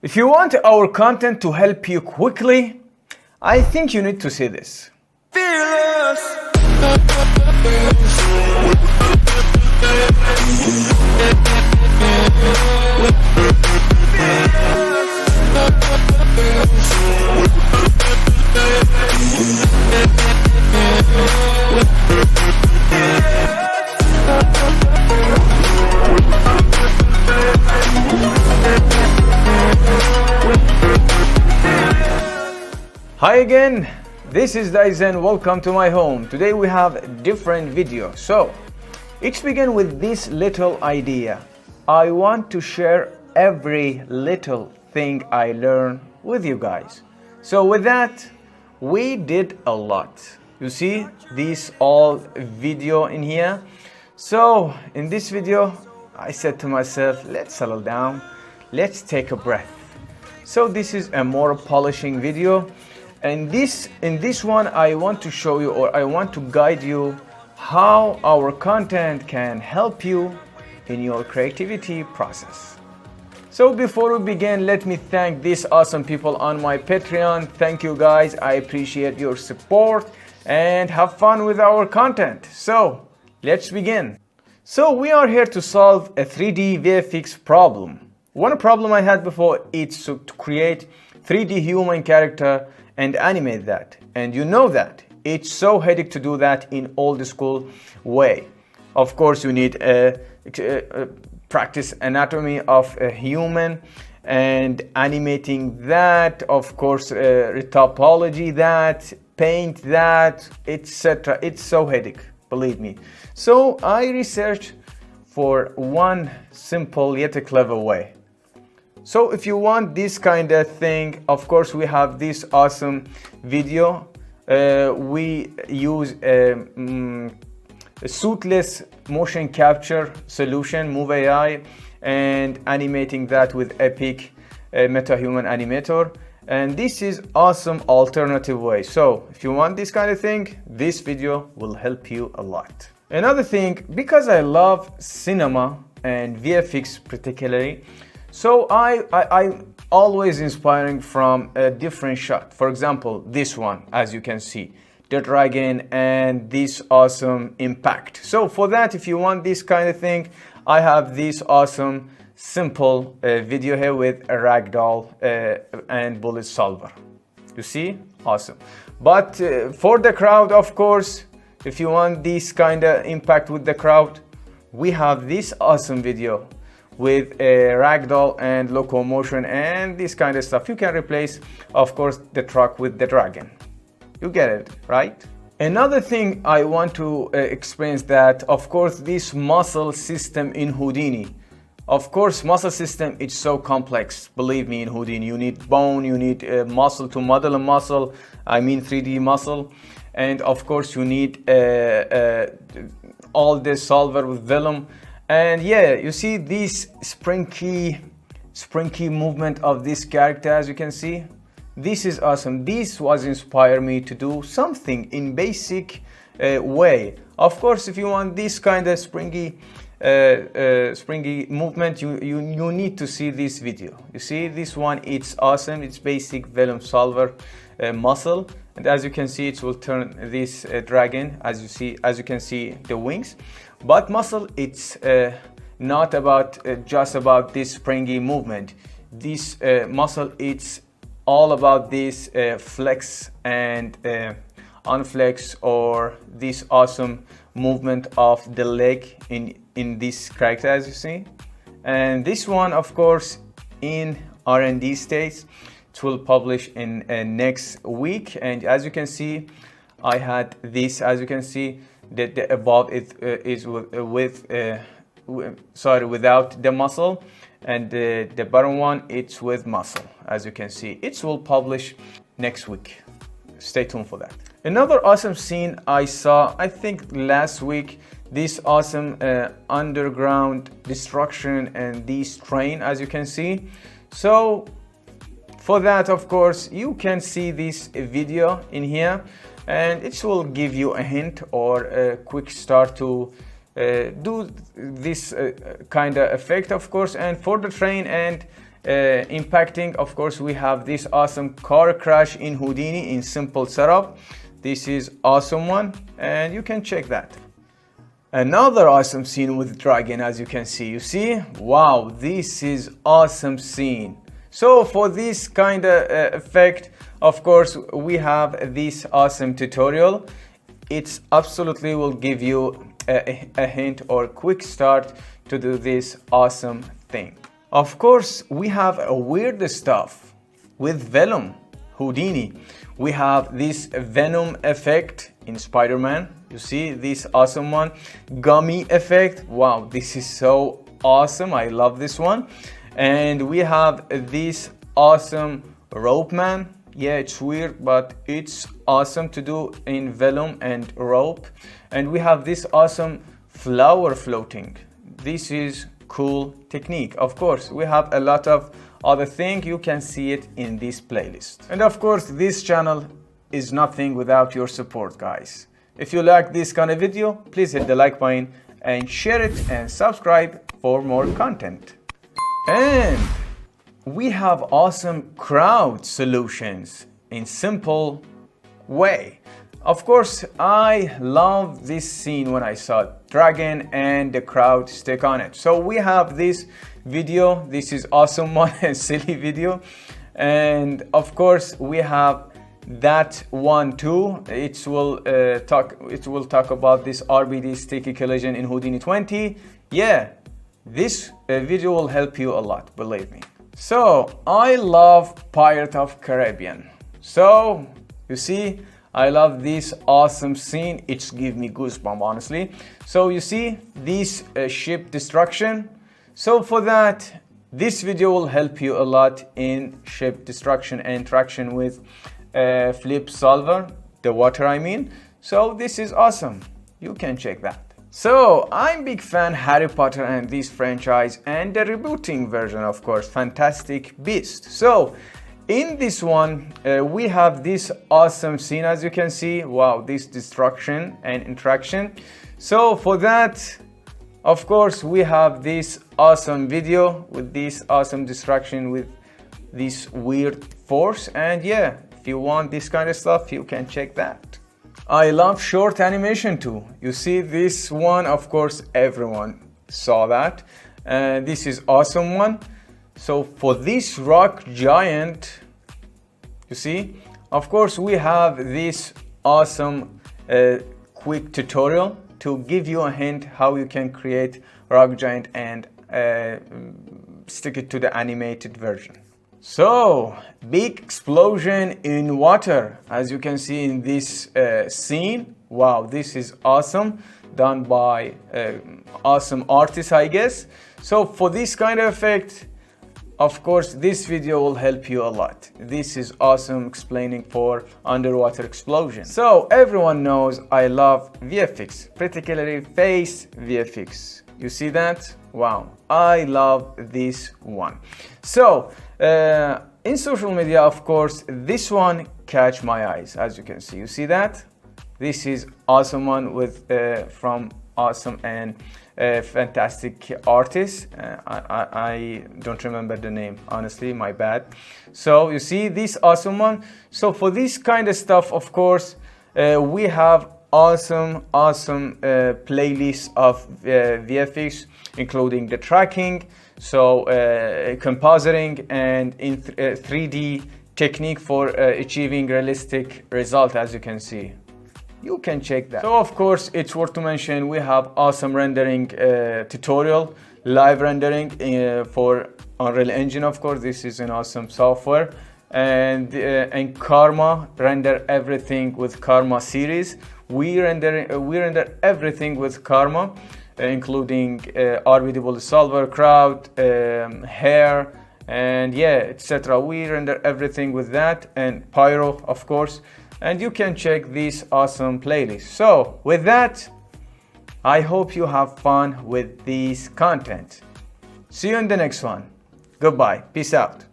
If you want our content to help you quickly, I think you need to see this. Hi again, this is Diyz3n. Welcome to my home. Today we have a different video. So, let's begin with this little idea. I want to share every little thing I learn with you guys. So with that, we did a lot. You see this all video in here. So in this video, I said to myself, let's settle down, let's take a breath. So this is a more polishing video. And in this one, I want to show you, or I want to guide you how our content can help you in your creativity process. So before we begin, let me thank these awesome people on my Patreon. Thank you guys, I appreciate your support and have fun with our content. So let's begin. So we are here to solve a 3D VFX problem. One problem I had before is to create 3D human character and animate that, and you know that it's so headache to do that in old school way. Of course you need practice anatomy of a human and animating that, of course retopology that, paint that, etc. It's so headache, believe me. So I researched for one simple yet a clever way. So if you want this kind of thing, of course we have this awesome video. We use a suitless motion capture solution, Move AI, and animating that with Epic MetaHuman Animator. And this is awesome alternative way. So if you want this kind of thing, this video will help you a lot. Another thing, because I love cinema and VFX particularly, so I always inspiring from a different shot. For example, this one, as you can see, the dragon and this awesome impact. So for that, if you want this kind of thing, I have this awesome simple video here with a ragdoll and bullet solver. You see, awesome. But for the crowd, of course, if you want this kind of impact with the crowd, we have this awesome video with a ragdoll and locomotion and this kind of stuff. You can replace, of course, the truck with the dragon. You get it, right? Another thing I want to explain is that, of course, this muscle system in Houdini. Of course, muscle system is so complex. Believe me, in Houdini, you need bone, you need muscle to model a muscle. I mean 3D muscle. And of course, you need all the solver with Vellum. And yeah, you see this springy movement of this character, as you can see. This is awesome. This was inspired me to do something in basic way. Of course, if you want this kind of springy movement, you need to see this video. You see this one, it's awesome. It's basic Vellum solver muscle. And as you can see, it will turn this dragon, as you can see the wings. But muscle, it's not about just about this springy movement. This muscle, it's all about this flex and unflex, or this awesome movement of the leg in this character, as you see. And this one, of course, in R&D stage. It will publish in next week. And as you can see, I had this, as you can see, that the above is without the muscle, and the bottom one, it's with muscle. As you can see, it will publish next week. Stay tuned for that. Another awesome scene I saw, I think last week, this awesome underground destruction and this train, as you can see. So for that, of course, you can see this video in here, and it will give you a hint or a quick start to do this kind of effect, of course. And for the train and impacting. Of course, we have this awesome car crash in Houdini in simple setup. This is awesome one, and you can check that. Another awesome scene with dragon, as you can see. You see, wow, this is awesome scene. So for this kind of effect, of course, we have this awesome tutorial. It's absolutely will give you a hint or quick start to do this awesome thing. Of course, we have a weird stuff with Vellum, Houdini. We have this Venom effect in Spider-Man. You see this awesome one. Gummy effect. Wow, this is so awesome. I love this one. And we have this awesome rope man. Yeah, it's weird, but it's awesome to do in Vellum and rope. And we have this awesome flower floating. This is cool technique. Of course, we have a lot of other things. You can see it in this playlist. And of course, this channel is nothing without your support, guys. If you like this kind of video, please hit the like button and share it and subscribe for more content. And we have awesome crowd solutions in simple way. Of course, I love this scene when I saw dragon and the crowd stick on it. So we have this video. This is awesome one, a silly video. And of course, we have that one too. It will talk about this RBD sticky collision in Houdini 20. Yeah, this video will help you a lot, believe me. So I love Pirate of Caribbean. So you see, I love this awesome scene. It's give me goosebumps, honestly. So you see this ship destruction. So for that, this video will help you a lot in ship destruction and interaction with flip solver, the water I mean. So this is awesome. You can check that. So I'm big fan Harry Potter and this franchise and the rebooting version, of course, Fantastic Beast. So in this one, we have this awesome scene, as you can see. Wow, this destruction and interaction. So for that, of course, we have this awesome video with this awesome destruction with this weird force. And yeah, if you want this kind of stuff, you can check that. I love short animation too. You see this one, of course, everyone saw that. This is awesome one. So for this rock giant, you see, of course, we have this awesome quick tutorial to give you a hint how you can create rock giant and stick it to the animated version. So big explosion in water, as you can see in this scene. Wow, this is awesome, done by awesome artists, I guess. So for this kind of effect, of course, this video will help you a lot. This is awesome explaining for underwater explosion. So everyone knows I love VFX, particularly face VFX. You see that? Wow, I love this one. So in social media, of course, this one catch my eyes, as you can see. You see that? This is awesome one with from awesome and fantastic artist. I don't remember the name, honestly, my bad. So you see this awesome one. So for this kind of stuff, of course, we have awesome playlist of VFX, including the tracking, so compositing and in 3D technique for achieving realistic result, as you can see. You can check that. So of course, it's worth to mention we have awesome rendering tutorial, live rendering for Unreal Engine. Of course, this is an awesome software, and Karma render everything with Karma series. We render everything with Karma, including RBD solver, crowd, hair, and yeah, etc. We render everything with that, and Pyro, of course. And you can check this awesome playlist. So with that, I hope you have fun with this content. See you in the next one. Goodbye. Peace out.